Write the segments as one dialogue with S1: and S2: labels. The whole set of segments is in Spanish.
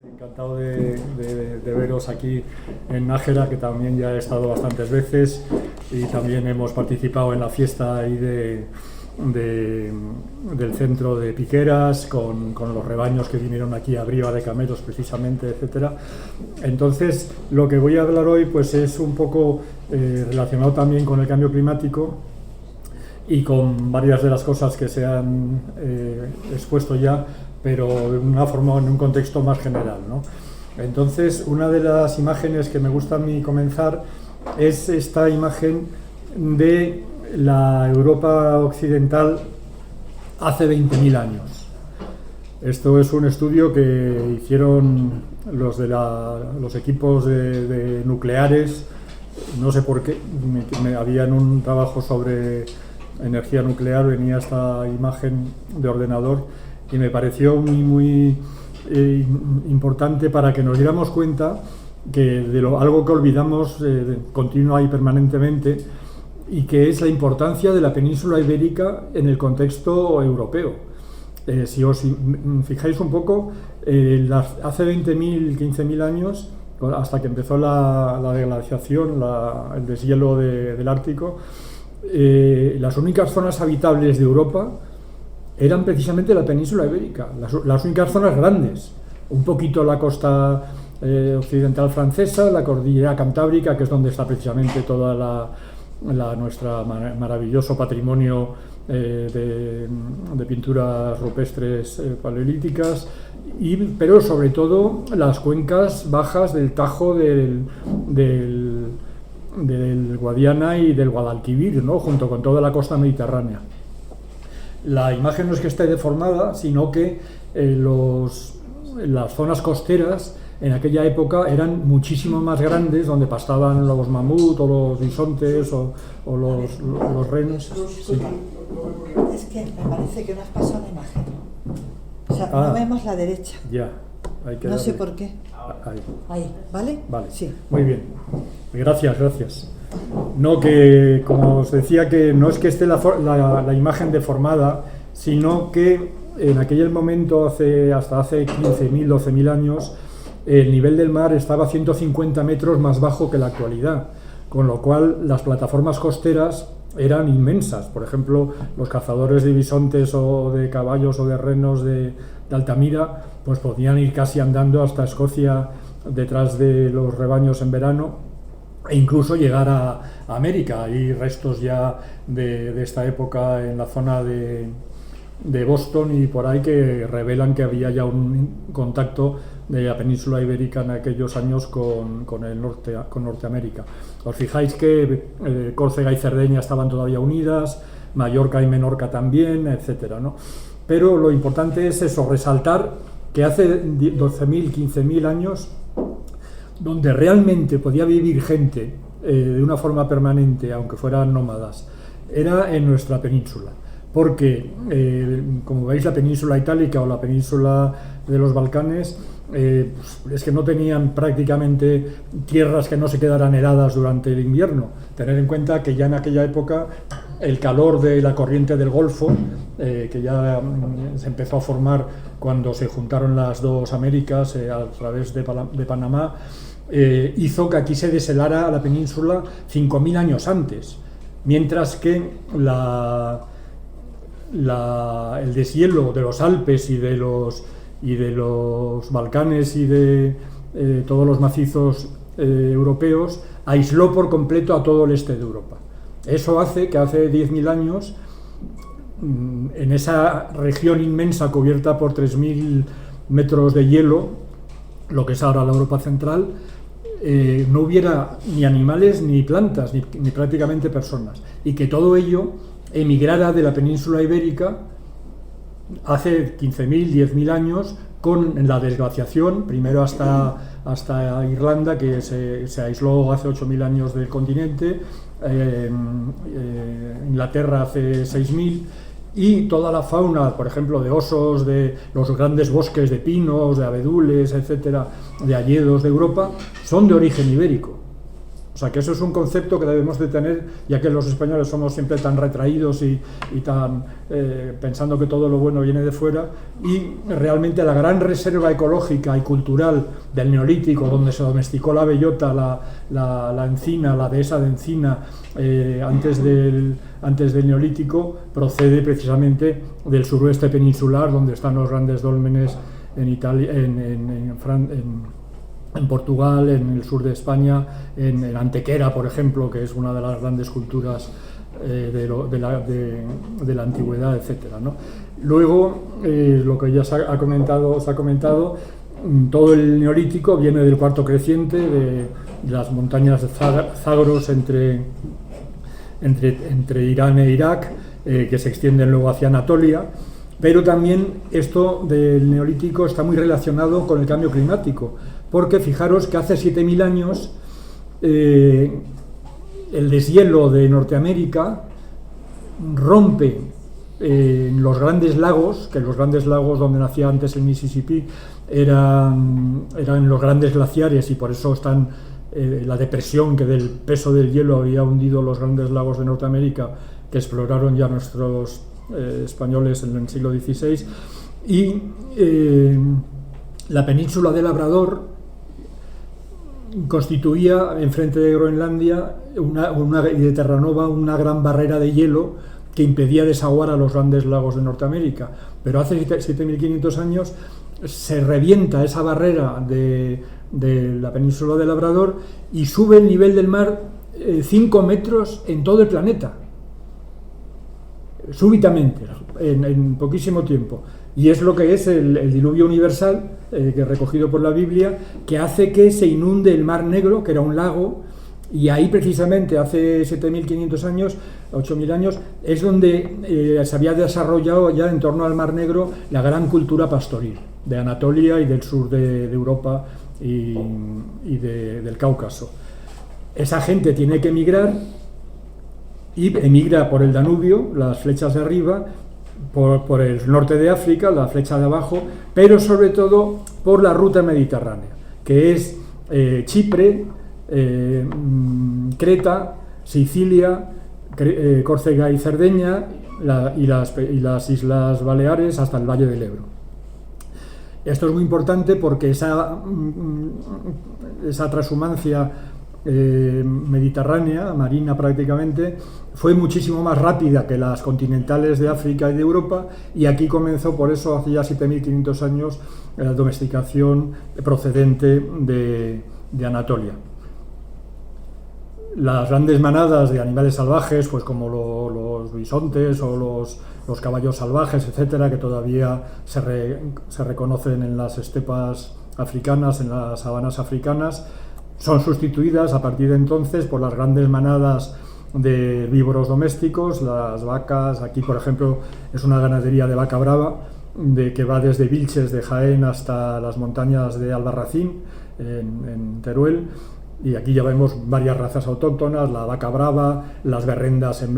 S1: Encantado de veros aquí en Nájera, que también ya he estado bastantes veces y también hemos participado en la fiesta ahí del centro de Piqueras con los rebaños que vinieron aquí a Briva de Cameros precisamente, etcétera. Entonces, lo que voy a hablar hoy pues es un poco relacionado también con el cambio climático y con varias de las cosas que se han expuesto ya, pero de una forma, en un contexto más general, ¿no? Entonces, una de las imágenes que me gusta a mí comenzar es esta imagen de la Europa occidental hace 20.000 años. Esto es un estudio que hicieron los equipos de nucleares, no sé por qué, habían un trabajo sobre energía nuclear, venía esta imagen de ordenador y me pareció muy importante para que nos diéramos cuenta que algo que olvidamos continua y permanentemente, y que es la importancia de la península ibérica en el contexto europeo. Si os fijáis un poco, hace 20.000, 15.000 años, hasta que empezó la deglaciación, el deshielo del Ártico, las únicas zonas habitables de Europa eran precisamente la península ibérica, las únicas zonas grandes, un poquito la costa occidental francesa, la cordillera cantábrica, que es donde está precisamente toda nuestra maravilloso patrimonio de pinturas rupestres paleolíticas, pero sobre todo las cuencas bajas del Tajo, del Guadiana y del Guadalquivir, ¿no? Junto con toda la costa mediterránea. La imagen no es que esté deformada, sino que las zonas costeras en aquella época eran muchísimo más grandes, donde pastaban los mamut o los bisontes o los renos. Sí.
S2: Es que me parece que no has pasado la imagen. O sea, no vemos la derecha.
S1: Ya, hay que
S2: no sé
S1: darle.
S2: por qué. Ahí, ¿vale?
S1: Vale,
S2: sí.
S1: Muy bien. Gracias. No, que como os decía, que no es que esté la imagen deformada, sino que en aquel momento, hasta hace 15.000, 12.000 años, el nivel del mar estaba 150 metros más bajo que la actualidad, con lo cual las plataformas costeras eran inmensas. Por ejemplo, los cazadores de bisontes o de caballos o de renos de Altamira pues podían ir casi andando hasta Escocia detrás de los rebaños en verano, e incluso llegar a América. Hay restos ya de esta época en la zona de Boston y por ahí que revelan que había ya un contacto de la península ibérica en aquellos años con Norteamérica. Os fijáis que Córcega y Cerdeña estaban todavía unidas, Mallorca y Menorca también, etcétera, ¿no? Pero lo importante es eso, resaltar que hace 12.000, 15.000 años, donde realmente podía vivir gente de una forma permanente, aunque fueran nómadas, era en nuestra península. Porque, como veis, la península itálica o la península de los Balcanes es que no tenían prácticamente tierras que no se quedaran heladas durante el invierno. Tener en cuenta que ya en aquella época el calor de la corriente del Golfo, que ya se empezó a formar cuando se juntaron las dos Américas a través de Panamá, hizo que aquí se deshelara la península 5.000 años antes, mientras que el deshielo de los Alpes y de los Balcanes y de todos los macizos europeos aisló por completo a todo el este de Europa. Eso hace que hace 10.000 años, en esa región inmensa cubierta por 3.000 metros de hielo, lo que es ahora la Europa central, no hubiera ni animales, ni plantas, ni prácticamente personas, y que todo ello emigrara de la península ibérica hace 15.000, 10.000 años, con la desglaciación, primero hasta Irlanda, que se aisló hace 8.000 años del continente, Inglaterra hace 6.000, y toda la fauna, por ejemplo, de osos, de los grandes bosques de pinos, de abedules, etcétera, de hayedos de Europa, son de origen ibérico. O sea, que eso es un concepto que debemos de tener, ya que los españoles somos siempre tan retraídos y tan pensando que todo lo bueno viene de fuera, y realmente la gran reserva ecológica y cultural del Neolítico, donde se domesticó la bellota, la encina, la dehesa de encina, antes del Neolítico, procede precisamente del suroeste peninsular, donde están los grandes dólmenes en Italia, en Portugal, en el sur de España, en Antequera, por ejemplo, que es una de las grandes culturas de la antigüedad, etcétera, ¿no? Luego, lo que ya os ha comentado, todo el Neolítico viene del Cuarto Creciente, de las montañas de Zagros entre Irán e Irak, que se extienden luego hacia Anatolia. Pero también esto del Neolítico está muy relacionado con el cambio climático, porque fijaros que hace 7.000 años el deshielo de Norteamérica rompe los grandes lagos, que los grandes lagos donde nacía antes el Mississippi eran los grandes glaciares, y por eso están la depresión que del peso del hielo había hundido los grandes lagos de Norteamérica, que exploraron ya nuestros españoles en el siglo XVI, y la península de Labrador constituía, enfrente de Groenlandia y de Terranova, una gran barrera de hielo que impedía desaguar a los grandes lagos de Norteamérica. Pero hace 7.500 años se revienta esa barrera de la península de Labrador y sube el nivel del mar 5 metros en todo el planeta, súbitamente, en poquísimo tiempo. Y es lo que es el diluvio universal, que es recogido por la Biblia, que hace que se inunde el Mar Negro, que era un lago, y ahí precisamente hace 7.500 años, 8.000 años, es donde se había desarrollado ya en torno al Mar Negro la gran cultura pastoril de Anatolia y del sur de Europa y del Cáucaso. Esa gente tiene que emigrar, y emigra por el Danubio, las flechas de arriba, por el norte de África, la flecha de abajo, pero sobre todo por la ruta mediterránea, que es Chipre, Creta, Sicilia, Córcega y Cerdeña, y las Islas Baleares hasta el Valle del Ebro. Esto es muy importante porque esa transhumancia mediterránea, marina prácticamente, fue muchísimo más rápida que las continentales de África y de Europa, y aquí comenzó, por eso, hace ya 7.500 años, la domesticación procedente de Anatolia. Las grandes manadas de animales salvajes, pues como los bisontes o los caballos salvajes, etcétera, que todavía se reconocen en las estepas africanas, en las sabanas africanas, son sustituidas a partir de entonces por las grandes manadas de herbívoros domésticos, las vacas. Aquí, por ejemplo, es una ganadería de vaca brava que va desde Vilches de Jaén hasta las montañas de Albarracín, en Teruel, y aquí ya vemos varias razas autóctonas: la vaca brava, las berrendas en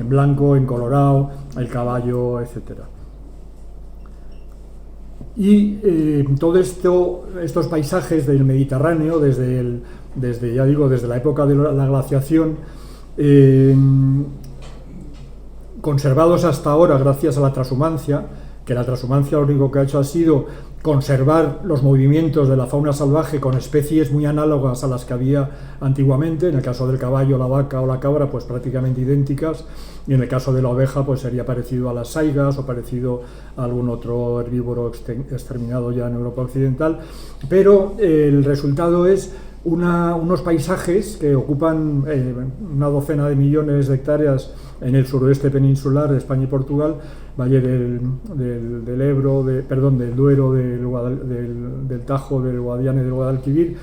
S1: blanco, en colorado, el caballo, etcétera. Y todo estos paisajes del Mediterráneo, desde la época de la glaciación, conservados hasta ahora gracias a la transhumancia, que la transhumancia lo único que ha hecho ha sido conservar los movimientos de la fauna salvaje con especies muy análogas a las que había antiguamente. En el caso del caballo, la vaca o la cabra, pues prácticamente idénticas, y en el caso de la oveja, pues sería parecido a las saigas o parecido a algún otro herbívoro exterminado ya en Europa Occidental. Pero el resultado es unos paisajes que ocupan una docena de millones de hectáreas en el suroeste peninsular de España y Portugal, valle del Ebro, del Duero, del Tajo, del Guadiana y del Guadalquivir,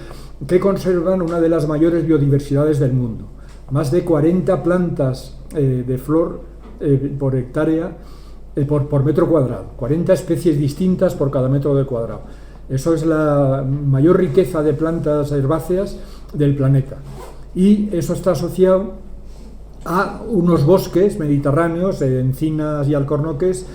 S1: que conservan una de las mayores biodiversidades del mundo. Más de 40 plantas de flor por hectárea, por metro cuadrado, 40 especies distintas por cada metro de cuadrado. Eso es la mayor riqueza de plantas herbáceas del planeta. Y eso está asociado a unos bosques mediterráneos, encinas y alcornoques,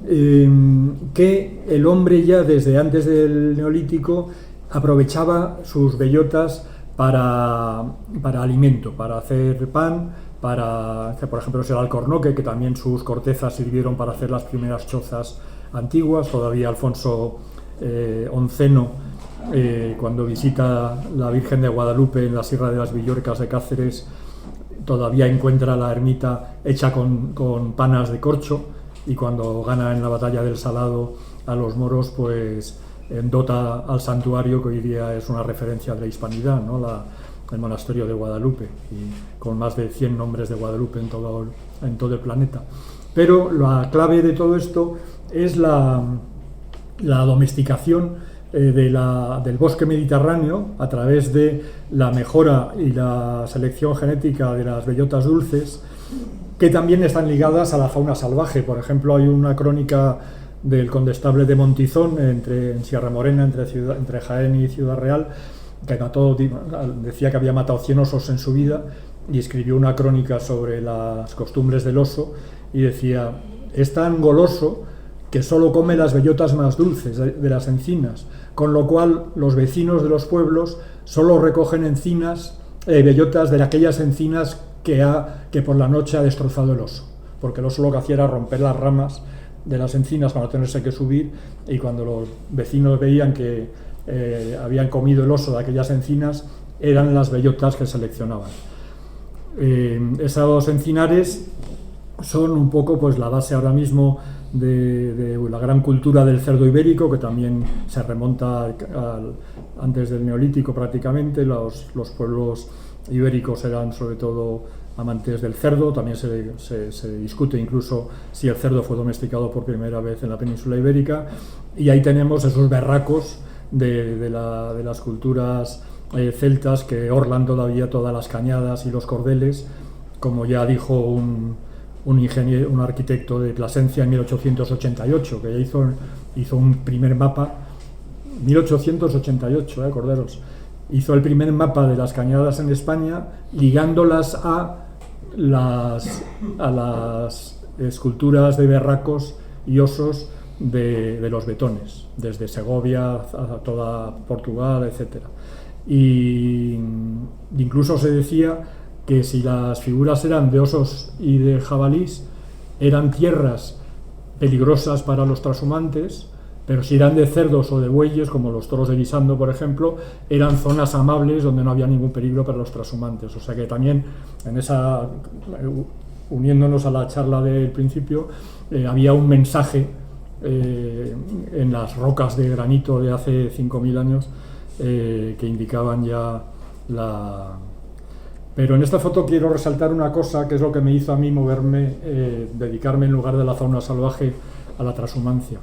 S1: que el hombre ya desde antes del Neolítico aprovechaba sus bellotas para alimento, para hacer pan, para, por ejemplo, el alcornoque, que también sus cortezas sirvieron para hacer las primeras chozas antiguas. Todavía Alfonso XI, cuando visita la Virgen de Guadalupe en la Sierra de las Villorcas de Cáceres, todavía encuentra la ermita hecha con panas de corcho, y cuando gana en la batalla del Salado a los moros, pues dota al santuario, que hoy día es una referencia de la hispanidad, ¿no? El monasterio de Guadalupe, y con más de 100 nombres de Guadalupe en todo el planeta. Pero la clave de todo esto es la domesticación del bosque mediterráneo a través de la mejora y la selección genética de las bellotas dulces, que también están ligadas a la fauna salvaje. Por ejemplo, hay una crónica del condestable de Montizón en Sierra Morena, entre Jaén y Ciudad Real, que decía que había matado 100 osos en su vida, y escribió una crónica sobre las costumbres del oso, y decía: es tan goloso que solo come las bellotas más dulces de las encinas, con lo cual los vecinos de los pueblos solo recogen bellotas de aquellas encinas que por la noche ha destrozado el oso, porque el oso lo que hacía era romper las ramas de las encinas para no tenerse que subir, y cuando los vecinos veían que habían comido el oso de aquellas encinas, eran las bellotas que seleccionaban. Esos encinares son un poco, pues, la base ahora mismo de la gran cultura del cerdo ibérico, que también se remonta antes del Neolítico prácticamente. Los pueblos ibéricos eran sobre todo amantes del cerdo. También se discute incluso si el cerdo fue domesticado por primera vez en la península ibérica, y ahí tenemos esos berracos de las culturas celtas, que orlan todavía todas las cañadas y los cordeles, como ya dijo un arquitecto de Plasencia en 1888, que ya hizo un primer mapa. 1888, acordaros, hizo el primer mapa de las cañadas en España, ligándolas a las esculturas de berracos y osos de los betones, desde Segovia a toda Portugal, etc. Y incluso se decía que si las figuras eran de osos y de jabalís, eran tierras peligrosas para los trashumantes, pero si eran de cerdos o de bueyes, como los toros de Guisando, por ejemplo, eran zonas amables donde no había ningún peligro para los trashumantes. O sea que también, uniéndonos a la charla del principio, había un mensaje en las rocas de granito de hace 5.000 años que indicaban ya la... Pero en esta foto quiero resaltar una cosa, que es lo que me hizo a mí dedicarme, en lugar de la fauna salvaje, a la transhumancia.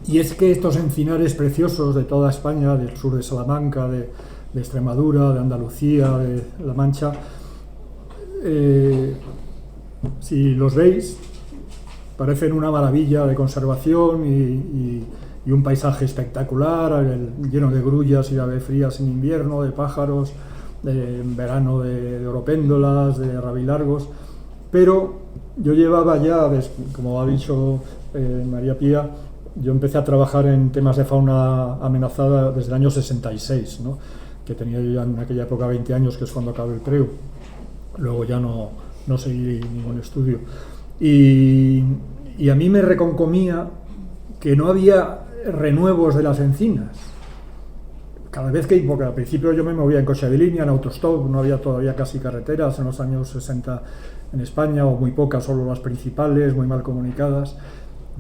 S1: Y es que estos encinares preciosos de toda España, del sur de Salamanca, de Extremadura, de Andalucía, de La Mancha, si los veis, parecen una maravilla de conservación y un paisaje espectacular, lleno de grullas y de ave frías en invierno, de pájaros, en verano de oropéndolas, de rabilargos. Pero yo llevaba ya, como ha dicho María Pía, yo empecé a trabajar en temas de fauna amenazada desde el año 66, ¿no? Que tenía yo ya en aquella época 20 años, que es cuando acabé el preu. Luego ya no seguí ningún estudio. Y a mí me reconcomía que no había renuevos de las encinas. Cada vez porque al principio yo me movía en coche de línea, en autostop, no había todavía casi carreteras en los años 60 en España, o muy pocas, solo las principales, muy mal comunicadas,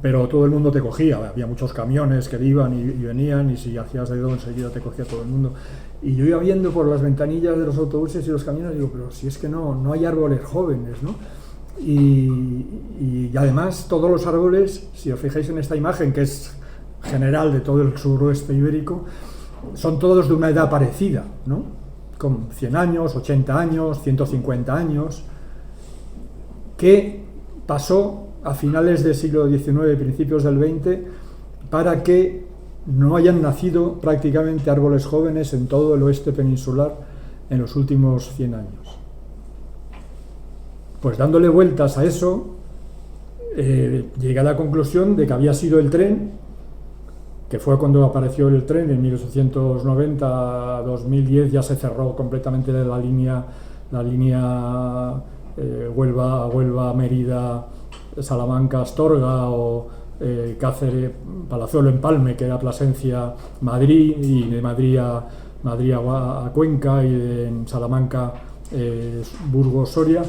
S1: pero todo el mundo te cogía. Había muchos camiones que iban y venían, y si hacías dedo enseguida te cogía todo el mundo. Y yo iba viendo por las ventanillas de los autobuses y los camiones, digo, pero si es que no hay árboles jóvenes, ¿no? Y además todos los árboles, si os fijáis en esta imagen, que es general de todo el suroeste ibérico, son todos de una edad parecida, ¿no? Con 100 años, 80 años, 150 años. ¿Qué pasó a finales del siglo XIX, principios del XX, para que no hayan nacido prácticamente árboles jóvenes en todo el oeste peninsular en los últimos 100 años? Pues dándole vueltas a eso, llegué a la conclusión de que había sido el tren, que fue cuando apareció el tren en 1890, 2010, ya se cerró completamente la línea Huelva, Mérida, Salamanca, Astorga, o Cáceres, Palazuelo, Empalme, que era Plasencia, Madrid, y de Madrid a Cuenca, y en Salamanca, Burgos, Soria.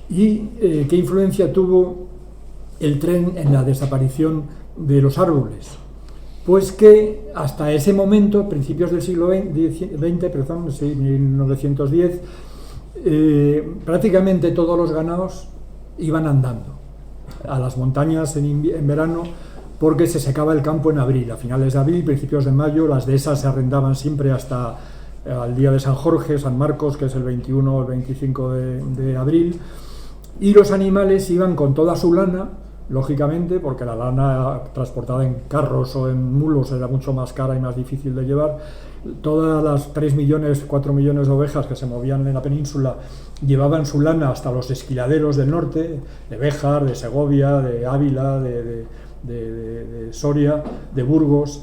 S1: ¿Y qué influencia tuvo el tren en la desaparición de los árboles? Pues que hasta ese momento, principios del siglo XX, 1910, prácticamente todos los ganados iban andando a las montañas en verano, porque se secaba el campo en abril. A finales de abril, principios de mayo, las dehesas se arrendaban siempre hasta el día de San Jorge, San Marcos, que es el 21 o el 25 de abril, y los animales iban con toda su lana, lógicamente, porque la lana transportada en carros o en mulos era mucho más cara y más difícil de llevar. Todas las 3 millones, 4 millones de ovejas que se movían en la península llevaban su lana hasta los esquiladeros del norte, de Béjar, de Segovia, de Ávila, de Soria, de Burgos,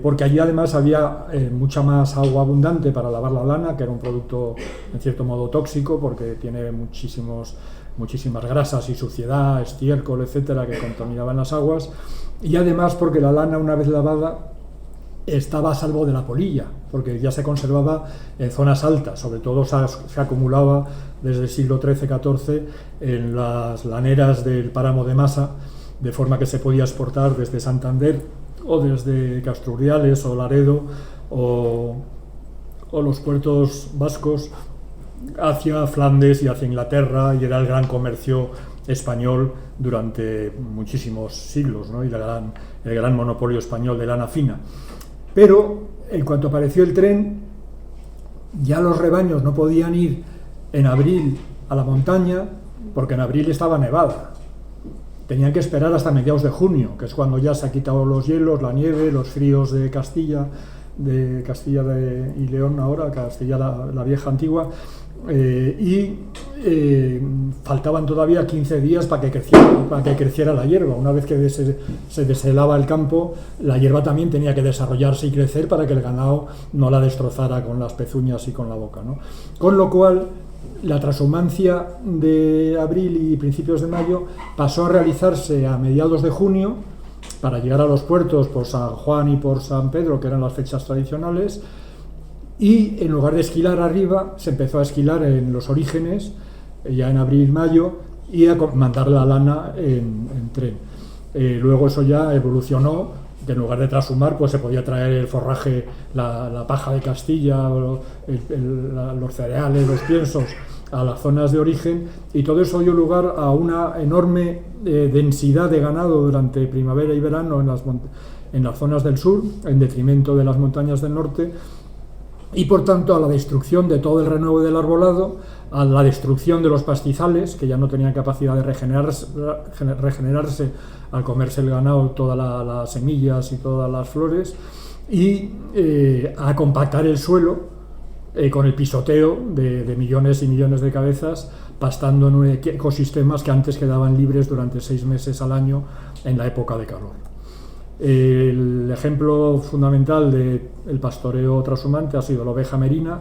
S1: porque allí además había mucha más agua abundante para lavar la lana, que era un producto en cierto modo tóxico, porque tiene muchísimas grasas y suciedad, estiércol, etcétera, que contaminaban las aguas, y además porque la lana, una vez lavada, estaba a salvo de la polilla, porque ya se conservaba en zonas altas, sobre todo se acumulaba desde el siglo XIII-XIV en las laneras del páramo de Masa, de forma que se podía exportar desde Santander o desde Castrurriales o Laredo o los puertos vascos hacia Flandes y hacia Inglaterra, y era el gran comercio español durante muchísimos siglos, ¿no? Y el gran monopolio español de lana fina. Pero en cuanto apareció el tren, ya los rebaños no podían ir en abril a la montaña, porque en abril estaba nevada. Tenían que esperar hasta mediados de junio, que es cuando ya se ha quitado los hielos, la nieve, los fríos de Castilla y León ahora, Castilla la vieja antigua, y faltaban todavía 15 días para que creciera la hierba. Una vez que se deshelaba el campo, la hierba también tenía que desarrollarse y crecer para que el ganado no la destrozara con las pezuñas y con la boca, ¿no? Con lo cual, la trashumancia de abril y principios de mayo pasó a realizarse a mediados de junio, para llegar a los puertos por San Juan y por San Pedro, que eran las fechas tradicionales, y en lugar de esquilar arriba, se empezó a esquilar en los orígenes, ya en abril-mayo, y a mandar la lana en tren. Luego eso ya evolucionó, que en lugar de trashumar, pues se podía traer el forraje, la paja de Castilla, los cereales, los piensos, a las zonas de origen, y todo eso dio lugar a una enorme densidad de ganado durante primavera y verano en las zonas del sur, en detrimento de las montañas del norte, y por tanto a la destrucción de todo el renuevo del arbolado, a la destrucción de los pastizales, que ya no tenían capacidad de regenerarse al comerse el ganado todas las semillas y todas las flores, y a compactar el suelo con el pisoteo de millones y millones de cabezas, pastando en ecosistemas que antes quedaban libres durante 6 meses al año en la época de calor. El ejemplo fundamental del pastoreo trashumante ha sido la oveja merina,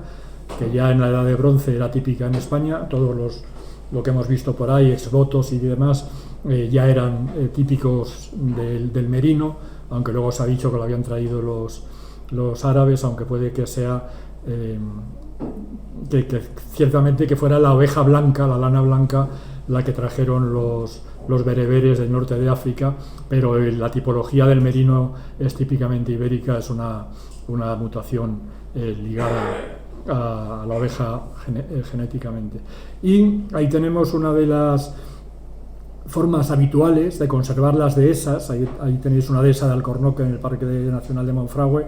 S1: que ya en la Edad de Bronce era típica en España. Lo que hemos visto por ahí, exvotos y demás, ya eran típicos del merino, aunque luego se ha dicho que lo habían traído los árabes, aunque puede que sea que ciertamente que fuera la oveja blanca, la lana blanca, la que trajeron los bereberes del norte de África, pero la tipología del merino es típicamente ibérica, es una mutación ligada a la oveja genéticamente. Y ahí tenemos una de las formas habituales de conservar las dehesas. Ahí tenéis una dehesa de Alcornoque en el Parque Nacional de Monfragüe,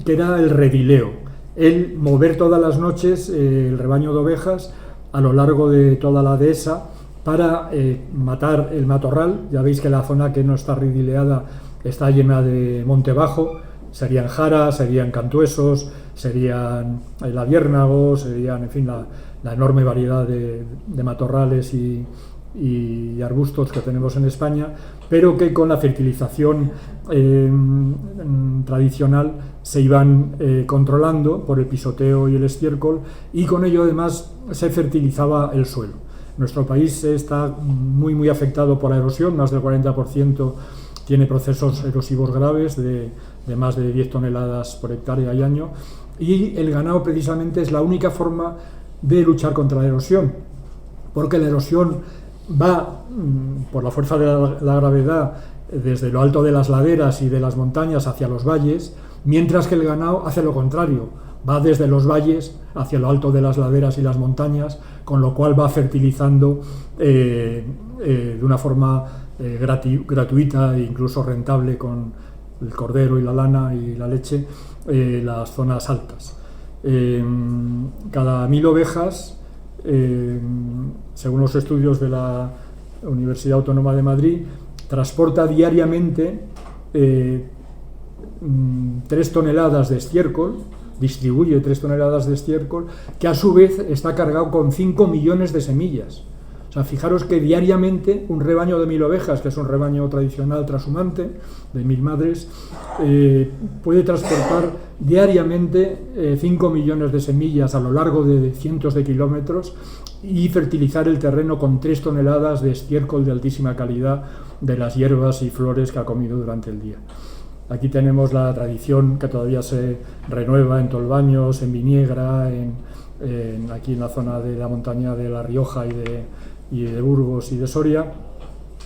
S1: que era el redileo, el mover todas las noches el rebaño de ovejas a lo largo de toda la dehesa para matar el matorral. Ya veis que la zona que no está redileada está llena de monte bajo, serían jaras, serían cantuesos, serían labiérnagos, serían, en fin, la enorme variedad de matorrales y y arbustos que tenemos en España, pero que con la fertilización tradicional se iban controlando por el pisoteo y el estiércol, y con ello además se fertilizaba el suelo. Nuestro país está muy afectado por la erosión, más del 40% tiene procesos erosivos graves de más de 10 toneladas por hectárea y año, y el ganado precisamente es la única forma de luchar contra la erosión, porque la erosión va por la fuerza de la gravedad desde lo alto de las laderas y de las montañas hacia los valles, mientras que el ganado hace lo contrario, va desde los valles hacia lo alto de las laderas y las montañas, con lo cual va fertilizando de una forma gratuita e incluso rentable con el cordero y la lana y la leche las zonas altas. Cada 1000 ovejas, según los estudios de la Universidad Autónoma de Madrid, transporta diariamente 3 toneladas de estiércol, distribuye 3 toneladas de estiércol, que a su vez está cargado con 5 millones de semillas. O sea, fijaros que diariamente un rebaño de 1000 ovejas, que es un rebaño tradicional trashumante, de 1000 madres, puede transportar diariamente 5 millones de semillas a lo largo de cientos de kilómetros y fertilizar el terreno con 3 toneladas de estiércol de altísima calidad de las hierbas y flores que ha comido durante el día. Aquí tenemos la tradición que todavía se renueva en Tolbaños, en Viniegra, aquí en la zona de la montaña de La Rioja y de Burgos y de Soria,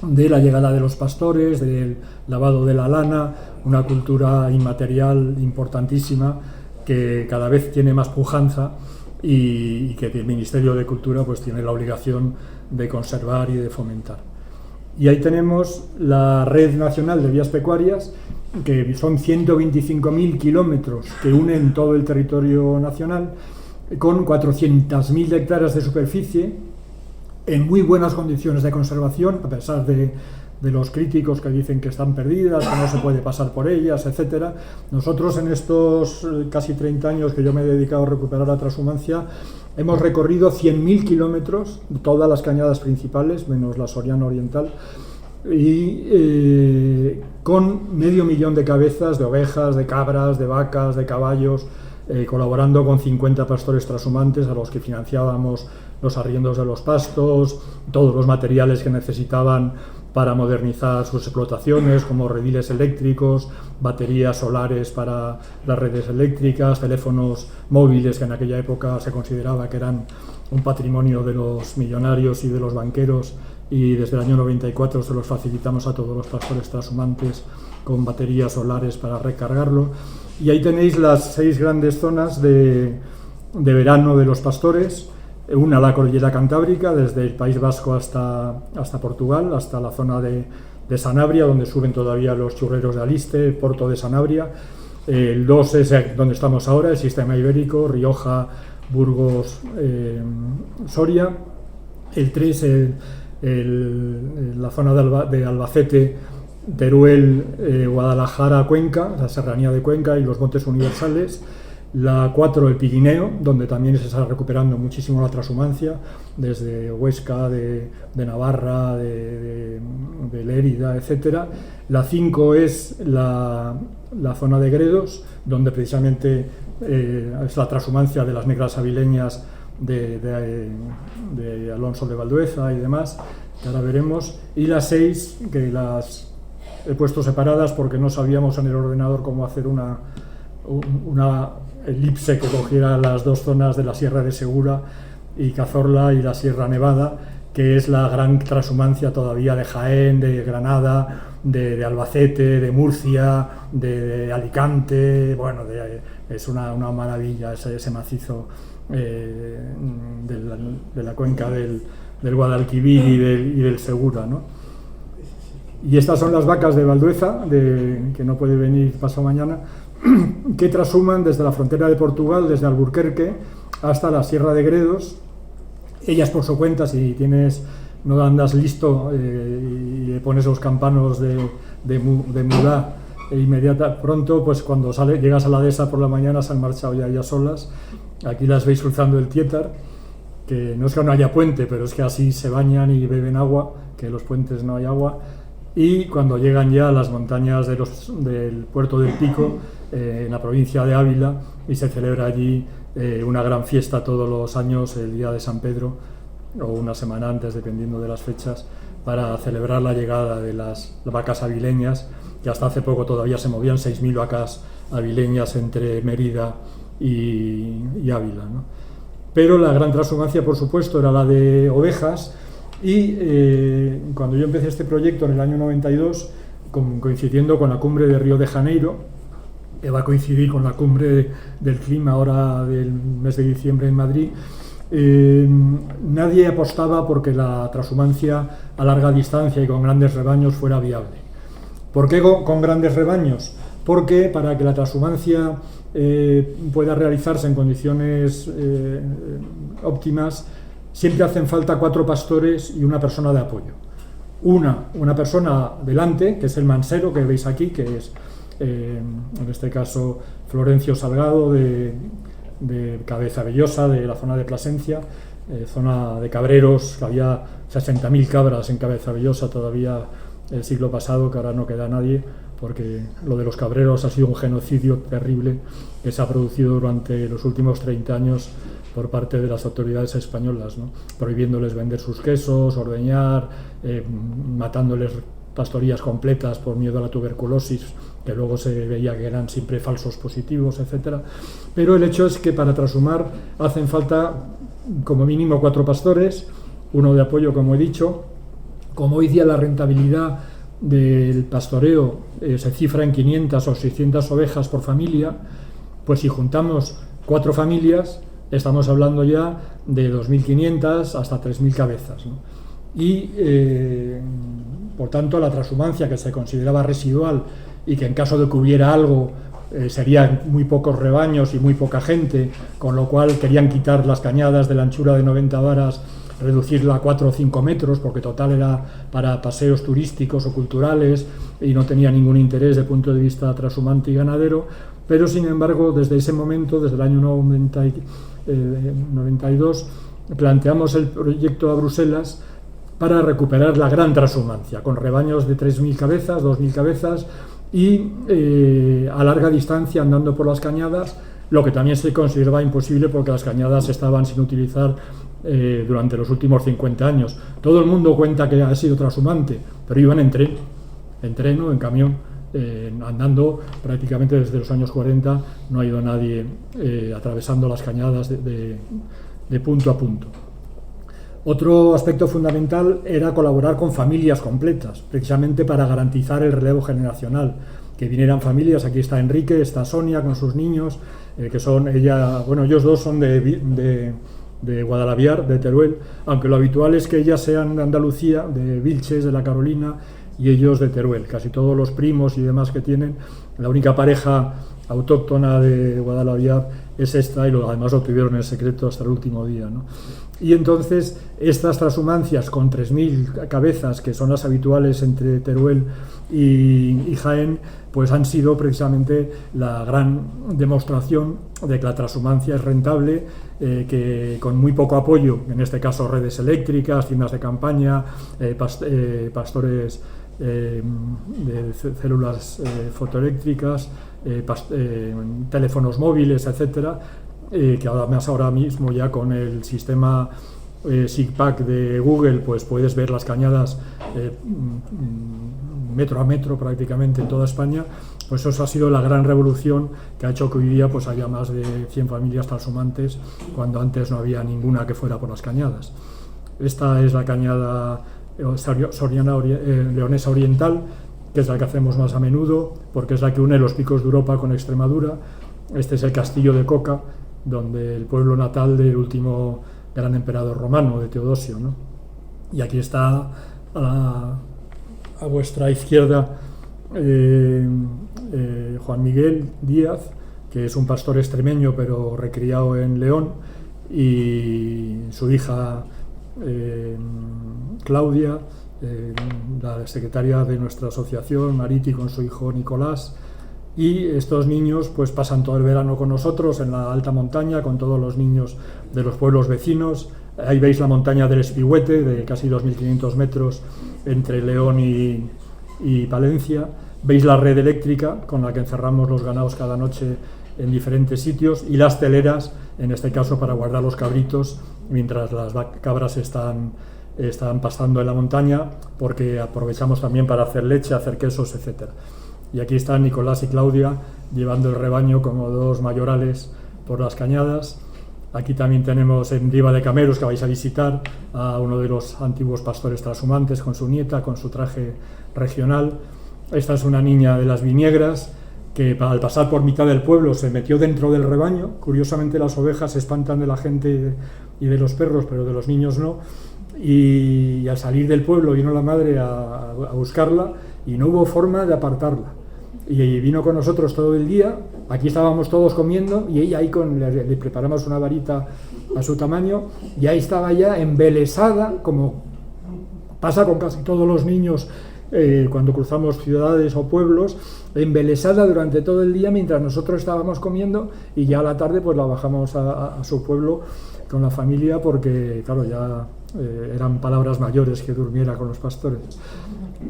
S1: de la llegada de los pastores, del lavado de la lana, una cultura inmaterial importantísima que cada vez tiene más pujanza y que el Ministerio de Cultura pues tiene la obligación de conservar y de fomentar. Y ahí tenemos la Red Nacional de Vías Pecuarias, que son 125.000 kilómetros que unen todo el territorio nacional, con 400.000 hectáreas de superficie, en muy buenas condiciones de conservación, a pesar de los críticos que dicen que están perdidas, que no se puede pasar por ellas, etcétera. Nosotros en estos casi 30 años que yo me he dedicado a recuperar la transhumancia, hemos recorrido 100.000 kilómetros, todas las cañadas principales, menos la Soriana Oriental, y con 500.000 de cabezas de ovejas, de cabras, de vacas, de caballos, colaborando con 50 pastores trashumantes a los que financiábamos los arriendos de los pastos, todos los materiales que necesitaban para modernizar sus explotaciones, como rediles eléctricos, baterías solares para las redes eléctricas, teléfonos móviles que en aquella época se consideraba que eran un patrimonio de los millonarios y de los banqueros, y desde el año 94 se los facilitamos a todos los pastores trashumantes con baterías solares para recargarlo. Y ahí tenéis las 6 grandes zonas de verano de los pastores. Una, la cordillera cantábrica, desde el País Vasco hasta Portugal, hasta la zona de Sanabria, donde suben todavía los churreros de Aliste, Porto de Sanabria. El 2 es donde estamos ahora, el sistema ibérico, Rioja, Burgos, Soria. El 3, la zona de Albacete, Teruel, Guadalajara, Cuenca, la serranía de Cuenca y los montes universales. La 4, el Pirineo, donde también se está recuperando muchísimo la transhumancia, desde Huesca, de Navarra, de Lérida, etc. La 5 es la zona de Gredos, donde precisamente es la transhumancia de las negras avileñas de Alonso de Valdueza y demás, que ahora veremos. Y la 6, que las he puesto separadas porque no sabíamos en el ordenador cómo hacer una elipse que cogiera las 2 zonas de la Sierra de Segura y Cazorla y la Sierra Nevada, que es la gran transhumancia todavía de Jaén, de Granada, de Albacete, de Murcia, de Alicante. Bueno, es una maravilla ese macizo de la cuenca del Guadalquivir y del Segura, ¿no? Y estas son las vacas de Valdueza, que no puede venir pasado mañana, que trashuman desde la frontera de Portugal, desde Alburquerque hasta la Sierra de Gredos. Ellas por su cuenta, si no andas listo y le pones los campanos de mudá pronto, pues cuando llegas a la dehesa por la mañana se han marchado ya ellas solas. Aquí las veis cruzando el Tietar que no es que no haya puente, pero es que así se bañan y beben agua, que en los puentes no hay agua. Y cuando llegan ya a las montañas del Puerto del Pico, en la provincia de Ávila, y se celebra allí una gran fiesta todos los años, el día de San Pedro, o una semana antes, dependiendo de las fechas, para celebrar la llegada de las vacas avileñas, que hasta hace poco todavía se movían 6.000 vacas avileñas entre Mérida y Ávila, ¿no? Pero la gran transhumancia, por supuesto, era la de ovejas, y cuando yo empecé este proyecto en el año 92, coincidiendo con la cumbre de Río de Janeiro, que va a coincidir con la cumbre del clima ahora del mes de diciembre en Madrid, nadie apostaba porque la transhumancia a larga distancia y con grandes rebaños fuera viable. ¿Por qué con grandes rebaños? Porque para que la transhumancia pueda realizarse en condiciones óptimas, siempre hacen falta 4 pastores y una persona de apoyo. Una persona delante, que es el mansero que veis aquí, que es en este caso Florencio Salgado de Cabeza Bellosa, de la zona de Plasencia, zona de cabreros, que había 60.000 cabras en Cabeza Bellosa todavía el siglo pasado, que ahora no queda nadie, porque lo de los cabreros ha sido un genocidio terrible que se ha producido durante los últimos 30 años por parte de las autoridades españolas, ¿no? Prohibiéndoles vender sus quesos, ordeñar, matándoles pastorías completas por miedo a la tuberculosis, que luego se veía que eran siempre falsos positivos, etcétera. Pero el hecho es que para transhumar hacen falta como mínimo 4 pastores, uno de apoyo, como he dicho. Como hoy día la rentabilidad del pastoreo se cifra en 500 o 600 ovejas por familia, pues si juntamos 4 familias, estamos hablando ya de 2.500 hasta 3.000 cabezas, ¿no? Y por tanto la transhumancia, que se consideraba residual y que en caso de que hubiera algo serían muy pocos rebaños y muy poca gente, con lo cual querían quitar las cañadas de la anchura de 90 varas, reducirla a 4 o 5 metros, porque total era para paseos turísticos o culturales y no tenía ningún interés desde el punto de vista transhumante y ganadero. Pero sin embargo, desde ese momento, desde el año 92, planteamos el proyecto a Bruselas para recuperar la gran transhumancia, con rebaños de 3.000 cabezas, 2.000 cabezas y a larga distancia andando por las cañadas, lo que también se consideraba imposible porque las cañadas estaban sin utilizar durante los últimos 50 años. Todo el mundo cuenta que ha sido transhumante, pero iban en tren o en camión, andando prácticamente desde los años 40, no ha ido nadie atravesando las cañadas de punto a punto. Otro aspecto fundamental era colaborar con familias completas, precisamente para garantizar el relevo generacional, que vinieran familias. Aquí está Enrique, está Sonia con sus niños, que son ellos dos son de Guadalaviar, de Teruel, aunque lo habitual es que ellas sean de Andalucía, de Vilches, de la Carolina, y ellos de Teruel. Casi todos los primos y demás que tienen, la única pareja autóctona de Guadalaviar es esta, y además lo tuvieron en secreto hasta el último día, ¿no? Y entonces estas transhumancias con 3.000 cabezas, que son las habituales entre Teruel y Jaén, pues han sido precisamente la gran demostración de que la transhumancia es rentable, que con muy poco apoyo, en este caso redes eléctricas, tiendas de campaña, pastores de células fotoeléctricas, teléfonos móviles, etcétera, que además ahora mismo ya con el sistema SIGPAC de Google pues puedes ver las cañadas metro a metro prácticamente en toda España. Pues eso ha sido la gran revolución que ha hecho que hoy día pues haya más de 100 familias transhumantes, cuando antes no había ninguna que fuera por las cañadas. Esta es la cañada leonesa oriental, que es la que hacemos más a menudo, porque es la que une los picos de Europa con Extremadura. Este es el castillo de Coca, donde el pueblo natal del último gran emperador romano, de Teodosio, ¿no? Y aquí está a vuestra izquierda Juan Miguel Díaz, que es un pastor extremeño pero recriado en León, y su hija Claudia, la secretaria de nuestra asociación, Mariti, con su hijo Nicolás. Y estos niños pues pasan todo el verano con nosotros en la alta montaña, con todos los niños de los pueblos vecinos. Ahí veis la montaña del Espigüete, de casi 2.500 metros entre León y Palencia. Veis la red eléctrica con la que encerramos los ganados cada noche en diferentes sitios, y las teleras, en este caso para guardar los cabritos mientras las cabras están pasando en la montaña, porque aprovechamos también para hacer leche, hacer quesos, etc. Y aquí están Nicolás y Claudia llevando el rebaño como dos mayorales por las cañadas. Aquí también tenemos en Riva de Cameros, que vais a visitar, a uno de los antiguos pastores trashumantes con su nieta, con su traje regional. Esta es una niña de las Viñegras que al pasar por mitad del pueblo se metió dentro del rebaño. Curiosamente las ovejas se espantan de la gente y de los perros, pero de los niños no. Y al salir del pueblo vino la madre a buscarla y no hubo forma de apartarla. Y vino con nosotros todo el día. Aquí estábamos todos comiendo y ella ahí le preparamos una varita a su tamaño, y ahí estaba ya embelesada, como pasa con casi todos los niños cuando cruzamos ciudades o pueblos, embelesada durante todo el día mientras nosotros estábamos comiendo, y ya a la tarde pues la bajamos a su pueblo con la familia, porque claro, ya eran palabras mayores que durmiera con los pastores.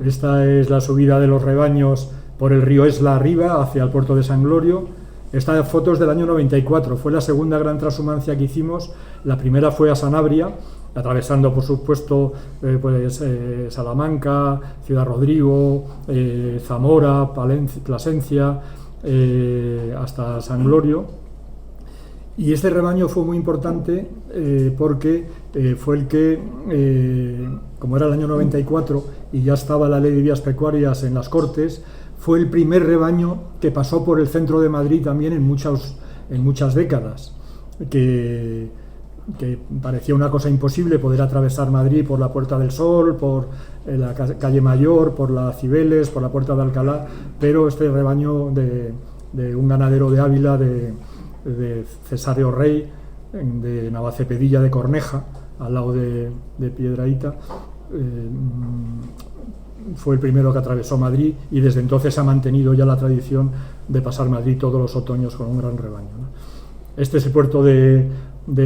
S1: Esta es la subida de los rebaños por el río Esla arriba hacia el puerto de San Glorio. Esta foto es del año 94, fue la segunda gran transhumancia que hicimos. La primera fue a Sanabria, atravesando por supuesto Salamanca, Ciudad Rodrigo, Zamora, Plasencia, hasta San Glorio. Y este rebaño fue muy importante porque fue el que, como era el año 94 y ya estaba la ley de vías pecuarias en las Cortes, fue el primer rebaño que pasó por el centro de Madrid también en muchas décadas, que parecía una cosa imposible poder atravesar Madrid por la Puerta del Sol, por la calle Mayor, por la Cibeles, por la Puerta de Alcalá, pero este rebaño de un ganadero de Ávila, de Cesáreo Rey, de Navacepedilla de Corneja, al lado de Piedrahíta, fue el primero que atravesó Madrid, y desde entonces ha mantenido ya la tradición de pasar Madrid todos los otoños con un gran rebaño, ¿no? Este es el puerto de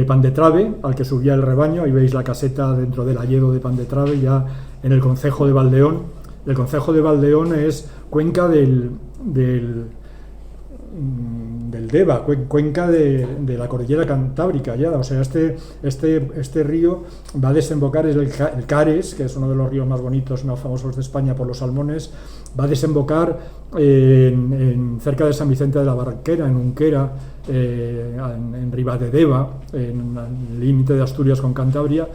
S1: Pandetrave, al que subía el rebaño. Ahí veis la caseta dentro del hayedo de Pandetrave, ya en el concejo de Valdeón. El concejo de Valdeón es cuenca del Deva, cuenca de la cordillera cantábrica ya, o sea, este río va a desembocar, es el Cares, que es uno de los ríos más bonitos, más famosos de España por los salmones, va a desembocar cerca de San Vicente de la Barquera, en Unquera, en Ribadedeva, en el límite de Asturias con Cantabria.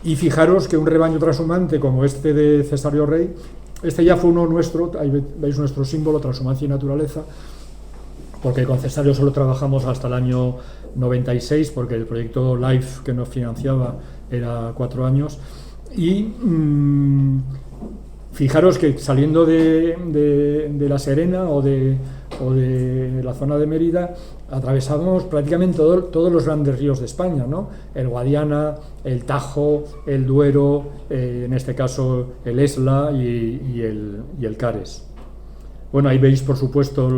S1: Y fijaros que un rebaño transhumante como este de Cesáreo Rey, este ya fue uno nuestro, ahí veis nuestro símbolo, transhumancia y naturaleza, porque con Cesáreo solo trabajamos hasta el año 96, porque el proyecto LIFE que nos financiaba era 4 años. Y fijaros que saliendo de La Serena o de la zona de Mérida, atravesamos prácticamente todos los grandes ríos de España, ¿no? El Guadiana, el Tajo, el Duero, en este caso el Esla y el Cares. Bueno, ahí veis por supuesto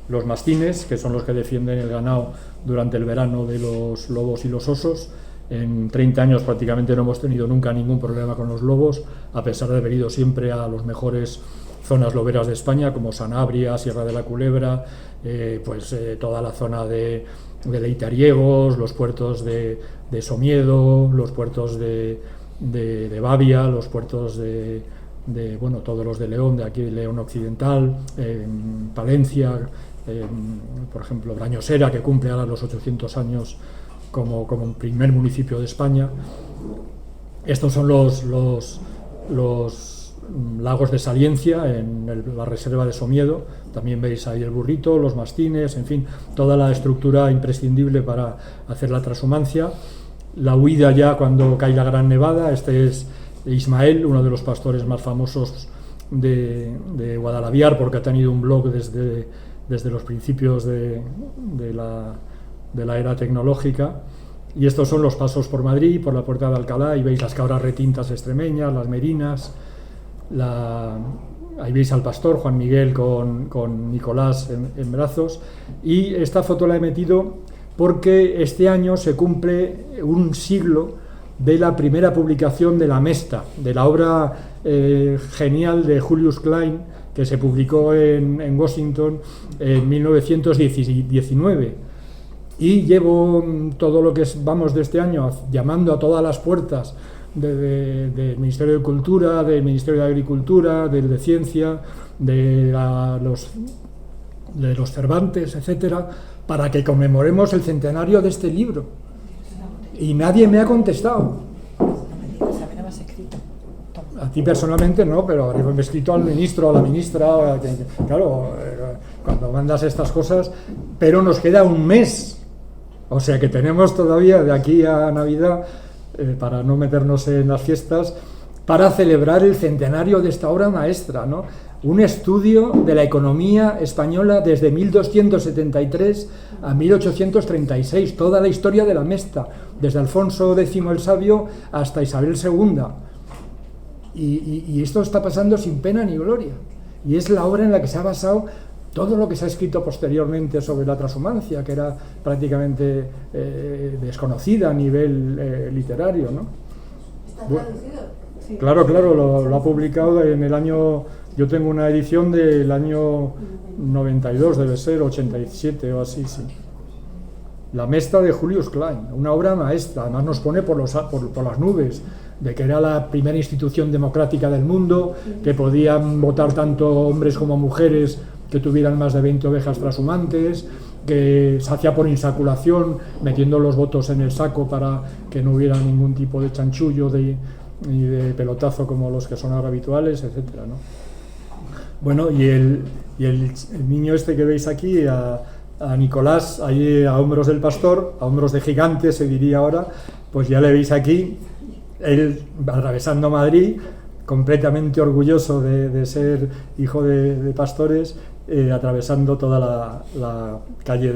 S1: los mastines, que son los que defienden el ganado durante el verano de los lobos y los osos. En 30 años prácticamente no hemos tenido nunca ningún problema con los lobos, a pesar de haber ido siempre a las mejores zonas loberas de España, como Sanabria, Sierra de la Culebra, toda la zona de Leitariegos, los puertos de Somiedo, los puertos de Bavia, los puertos todos los de León, de aquí León Occidental, Palencia, por ejemplo Brañosera, que cumple ahora los 800 años como primer municipio de España. Estos son los lagos de Saliencia en la reserva de Somiedo. También veis ahí el burrito, los mastines, en fin, toda la estructura imprescindible para hacer la transhumancia. La huida ya cuando cae la gran nevada. Este es Ismael, uno de los pastores más famosos de Guadalaviar, porque ha tenido un blog desde los principios de la era tecnológica. Y estos son los pasos por Madrid, por la Puerta de Alcalá, y veis las cabras retintas extremeñas, las merinas, ahí veis al pastor Juan Miguel con Nicolás en brazos. Y esta foto la he metido porque este año se cumple un siglo de la primera publicación de La Mesta, de la obra genial de Julius Klein, que se publicó en Washington en 1919. Y llevo todo lo que vamos de este año llamando a todas las puertas del Ministerio de Cultura, del Ministerio de Agricultura, del de Ciencia, de los Cervantes, etcétera, para que conmemoremos el centenario de este libro. Y nadie me ha contestado. A ti personalmente no, pero he escrito al ministro, a la ministra, claro, cuando mandas estas cosas, pero nos queda un mes. O sea que tenemos todavía de aquí a Navidad, para no meternos en las fiestas, para celebrar el centenario de esta obra maestra, ¿no? Un estudio de la economía española desde 1273 a 1836, toda la historia de la Mesta, desde Alfonso X el Sabio hasta Isabel II. Y esto está pasando sin pena ni gloria. Y es la obra en la que se ha basado todo lo que se ha escrito posteriormente sobre la transhumancia, que era prácticamente desconocida a nivel literario, ¿no?
S3: ¿Está traducido? Sí.
S1: Claro, lo ha publicado en el año... Yo tengo una edición del año 92, debe ser, 87 o así, sí. La Mesta de Julius Klein, una obra maestra, además nos pone por las nubes, de que era la primera institución democrática del mundo, que podían votar tanto hombres como mujeres que tuvieran más de 20 ovejas trashumantes, que se hacía por insaculación, metiendo los votos en el saco para que no hubiera ningún tipo de chanchullo ni de pelotazo como los que son ahora habituales, etcétera, ¿no? Bueno, y el niño este que veis aquí, a Nicolás, ahí a hombros del pastor, a hombros de gigante se diría ahora, pues ya le veis aquí, él atravesando Madrid, completamente orgulloso de ser hijo de pastores, atravesando toda la calle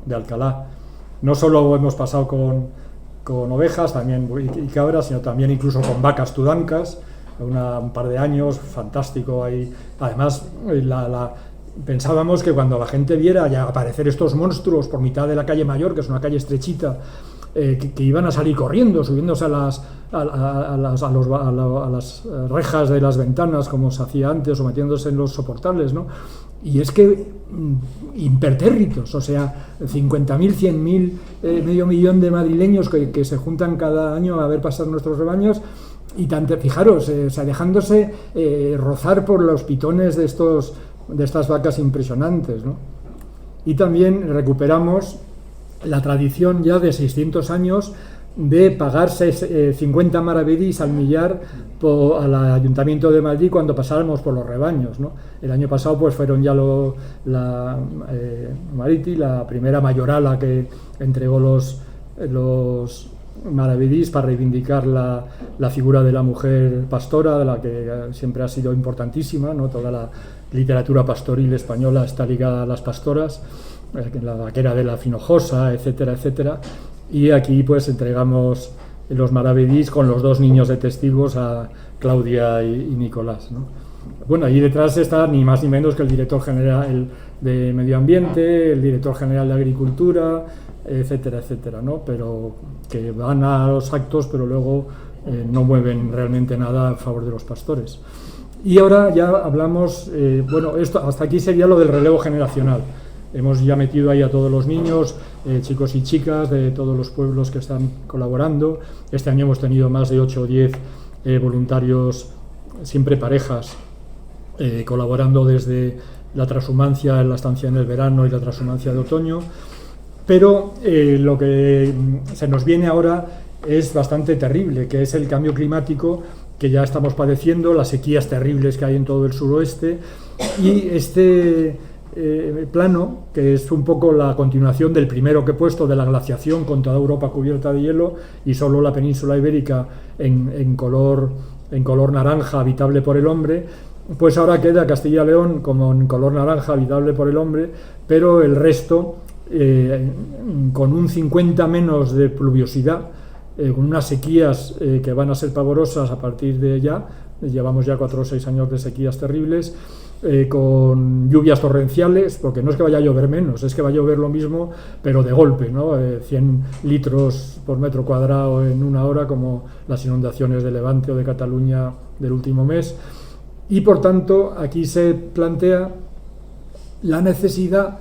S1: de Alcalá. No solo hemos pasado con ovejas también y cabras, sino también incluso con vacas tudancas, un par de años, fantástico ahí. Además, pensábamos que cuando la gente viera ya aparecer estos monstruos por mitad de la calle Mayor, que es una calle estrechita, que iban a salir corriendo, subiéndose a las rejas de las ventanas, como se hacía antes, o metiéndose en los soportales, ¿no? Y es que impertérritos, o sea, 50.000, 100.000, medio millón de madrileños que se juntan cada año a ver pasar nuestros rebaños, y fijaros, o sea, dejándose rozar por los pitones de estas vacas impresionantes, ¿no? Y también recuperamos la tradición ya de 600 años de pagarse 50 maravedís al millar al Ayuntamiento de Madrid cuando pasáramos por los rebaños, ¿no? El año pasado pues fueron ya Mariti, la primera mayorala que entregó los maravedís para reivindicar la figura de la mujer pastora, de la que siempre ha sido importantísima, ¿no? Toda la literatura pastoril española está ligada a las pastoras, la vaquera de la Finojosa, etcétera, etcétera. Y aquí pues entregamos los maravedís con los dos niños de testigos, a Claudia y Nicolás, ¿no? Bueno, ahí detrás está ni más ni menos que el director general de Medio Ambiente, el director general de Agricultura, etcétera, etcétera, ¿no? Pero que van a los actos, pero luego no mueven realmente nada a favor de los pastores. Y ahora ya hablamos, bueno, esto hasta aquí sería lo del relevo generacional. Hemos ya metido ahí a todos los niños, chicos y chicas de todos los pueblos que están colaborando. Este año hemos tenido más de 8 o 10 voluntarios, siempre parejas, colaborando desde la transhumancia en la estancia en el verano y la transhumancia de otoño. Pero lo que se nos viene ahora es bastante terrible, que es el cambio climático que ya estamos padeciendo, las sequías terribles que hay en todo el suroeste, y este plano, que es un poco la continuación del primero que he puesto, de la glaciación con toda Europa cubierta de hielo y solo la península ibérica en color naranja, habitable por el hombre, pues ahora queda Castilla y León como en color naranja, habitable por el hombre, pero el resto con un 50 menos de pluviosidad, con unas sequías que van a ser pavorosas a partir de ya. Llevamos ya 4 o 6 años de sequías terribles, con lluvias torrenciales, porque no es que vaya a llover menos, es que va a llover lo mismo, pero de golpe, ¿no? 100 litros por metro cuadrado en una hora, como las inundaciones de Levante o de Cataluña del último mes. Y por tanto, aquí se plantea la necesidad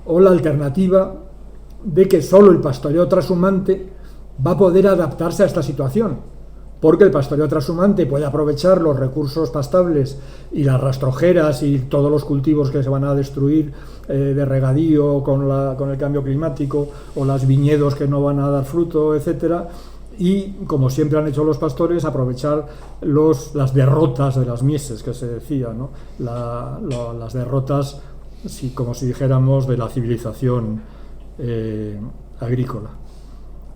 S1: o la alternativa de que solo el pastoreo trashumante va a poder adaptarse a esta situación, porque el pastoreo trashumante puede aprovechar los recursos pastables y las rastrojeras y todos los cultivos que se van a destruir de regadío con el cambio climático, o los viñedos que no van a dar fruto, etcétera, y, como siempre han hecho los pastores, aprovechar las derrotas de las mieses, que se decía, ¿no? Las derrotas, como si dijéramos, de la civilización agrícola.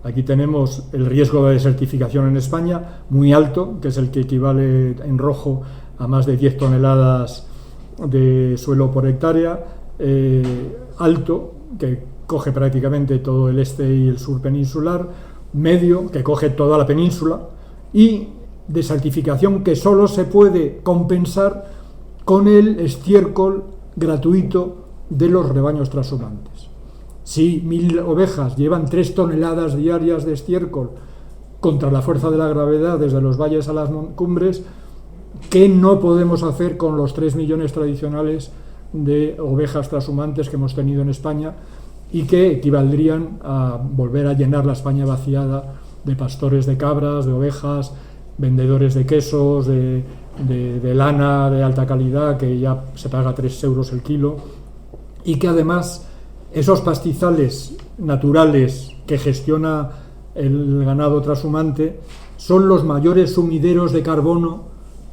S1: Aquí tenemos el riesgo de desertificación en España, muy alto, que es el que equivale en rojo a más de 10 toneladas de suelo por hectárea, alto, que coge prácticamente todo el este y el sur peninsular, medio, que coge toda la península, y desertificación que solo se puede compensar con el estiércol gratuito de los rebaños trashumantes. Si 1000 ovejas llevan 3 toneladas diarias de estiércol contra la fuerza de la gravedad desde los valles a las cumbres, ¿qué no podemos hacer con los 3 millones tradicionales de ovejas trashumantes que hemos tenido en España, y que equivaldrían a volver a llenar la España vaciada de pastores de cabras, de ovejas, vendedores de quesos, de lana de alta calidad, que ya se paga 3 euros el kilo, y que además esos pastizales naturales que gestiona el ganado trashumante son los mayores sumideros de carbono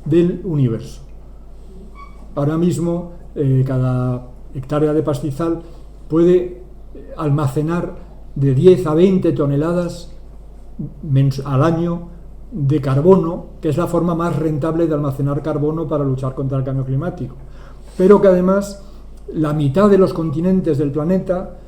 S1: del universo. Ahora mismo cada hectárea de pastizal puede almacenar de 10 a 20 toneladas al año de carbono, que es la forma más rentable de almacenar carbono para luchar contra el cambio climático, pero que además la mitad de los continentes del planeta,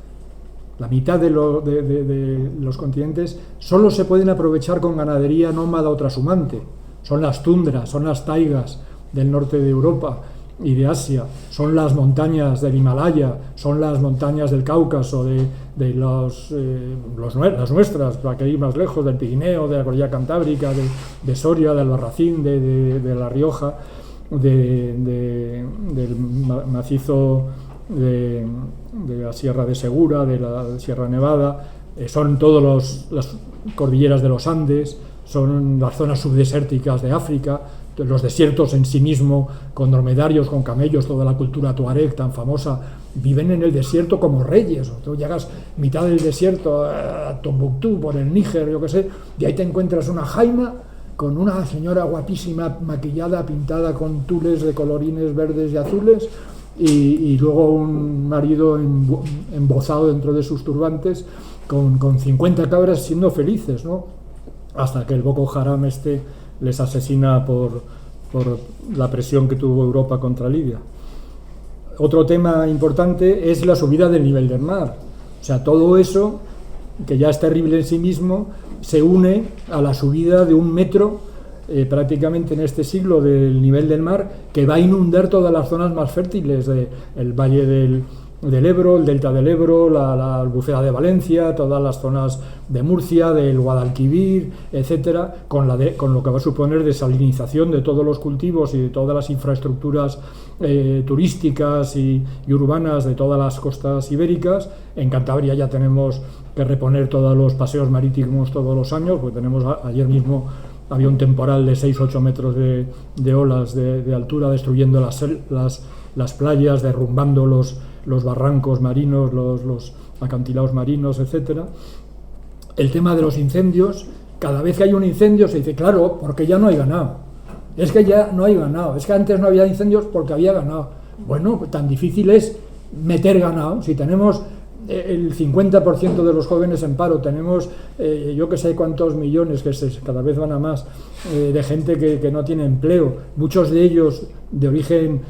S1: la mitad de los continentes solo se pueden aprovechar con ganadería nómada o trashumante. Son las tundras, son las taigas del norte de Europa y de Asia, son las montañas del Himalaya, son las montañas del Cáucaso, las nuestras, para que ir más lejos, del Pirineo, de la Cordillera Cantábrica, de Soria, de Albarracín, de La Rioja, del macizo de la Sierra de Segura, de la Sierra Nevada, son todas las cordilleras de los Andes, son las zonas subdesérticas de África, los desiertos en sí mismo, con dromedarios, con camellos, toda la cultura tuareg tan famosa, viven en el desierto como reyes. Tú llegas mitad del desierto a Tombuctú, por el Níger, yo qué sé, y ahí te encuentras una jaima con una señora guapísima, maquillada, pintada con tules de colorines verdes y azules, y luego un marido embozado dentro de sus turbantes, con 50 cabras siendo felices, ¿no? Hasta que el Boko Haram les asesina por la presión que tuvo Europa contra Libia. Otro tema importante es la subida del nivel del mar. O sea, todo eso, que ya es terrible en sí mismo, se une a la subida de 1 metro prácticamente en este siglo del nivel del mar, que va a inundar todas las zonas más fértiles del valle del Ebro, el delta del Ebro, la Albufera de Valencia, todas las zonas de Murcia, del Guadalquivir, etcétera, con lo que va a suponer desalinización de todos los cultivos y de todas las infraestructuras turísticas y urbanas de todas las costas ibéricas. En Cantabria ya tenemos que reponer todos los paseos marítimos todos los años, porque ayer mismo había un temporal de 6-8 metros de olas de altura, destruyendo las playas, derrumbando los barrancos marinos, los acantilados marinos, etcétera. El tema de los incendios, cada vez que hay un incendio se dice, claro, porque ya no hay ganado. Es que ya no hay ganado, es que antes no había incendios porque había ganado. Bueno, tan difícil es meter ganado. Si tenemos el 50% de los jóvenes en paro, tenemos yo que sé cuántos millones, que cada vez van a más, de gente que no tiene empleo, muchos de ellos de origen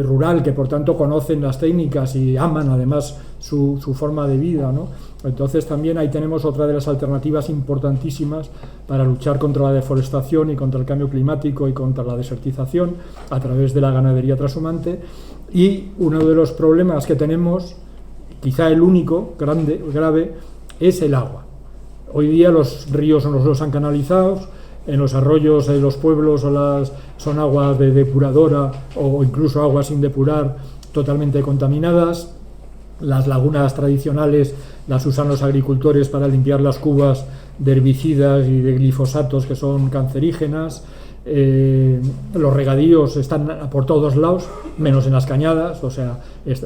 S1: rural, que por tanto conocen las técnicas y aman además su forma de vida, ¿no? Entonces también ahí tenemos otra de las alternativas importantísimas para luchar contra la deforestación y contra el cambio climático y contra la desertización a través de la ganadería trashumante. Y uno de los problemas que tenemos, quizá el único grave, es el agua. Hoy día los ríos no los han canalizado, en los arroyos de los pueblos son aguas de depuradora o incluso aguas sin depurar totalmente contaminadas. Las lagunas tradicionales las usan los agricultores para limpiar las cubas de herbicidas y de glifosatos que son cancerígenas. Los regadíos están por todos lados, menos en las cañadas, o sea,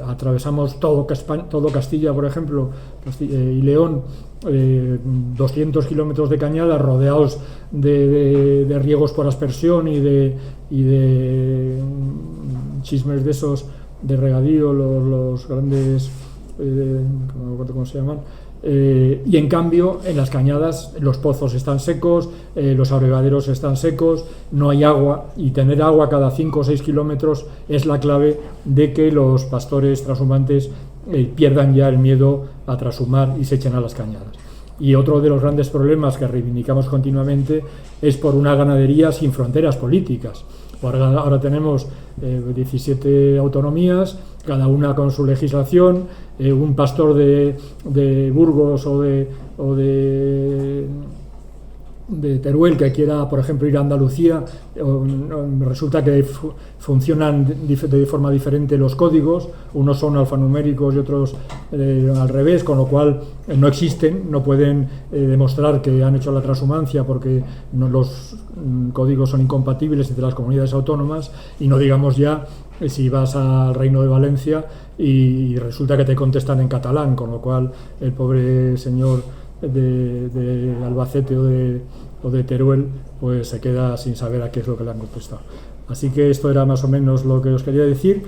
S1: atravesamos todo Castilla, por ejemplo, y León, 200 kilómetros de cañadas rodeados de riegos por aspersión y de chismes de esos de regadío, los grandes, no me acuerdo cómo se llaman. Y en cambio en las cañadas los pozos están secos, los abrevaderos están secos, no hay agua, y tener agua cada 5 o 6 kilómetros es la clave de que los pastores trashumantes pierdan ya el miedo a trashumar y se echen a las cañadas. Y otro de los grandes problemas que reivindicamos continuamente es por una ganadería sin fronteras políticas. Ahora tenemos 17 autonomías, cada una con su legislación. Un pastor de Burgos o de Teruel que quiera, por ejemplo, ir a Andalucía, resulta que funcionan de forma diferente los códigos, unos son alfanuméricos y otros al revés, con lo cual no existen, no pueden demostrar que han hecho la transhumancia porque los códigos son incompatibles entre las comunidades autónomas, y no digamos ya si vas al Reino de Valencia y resulta que te contestan en catalán, con lo cual el pobre señor de Albacete o de Teruel pues se queda sin saber a qué es lo que le han contestado. Así que esto era más o menos lo que os quería decir,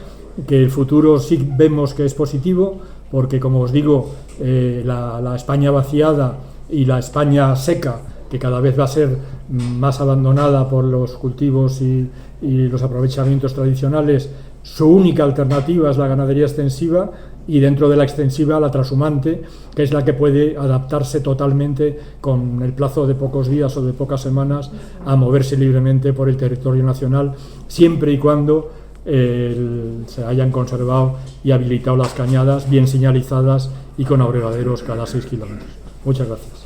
S1: que el futuro sí vemos que es positivo, porque como os digo, la España vaciada y la España seca, que cada vez va a ser más abandonada por los cultivos y los aprovechamientos tradicionales, su única alternativa es la ganadería extensiva, y dentro de la extensiva la trashumante, que es la que puede adaptarse totalmente con el plazo de pocos días o de pocas semanas a moverse libremente por el territorio nacional, siempre y cuando se hayan conservado y habilitado las cañadas bien señalizadas y con abrevaderos cada 6 kilómetros. Muchas gracias.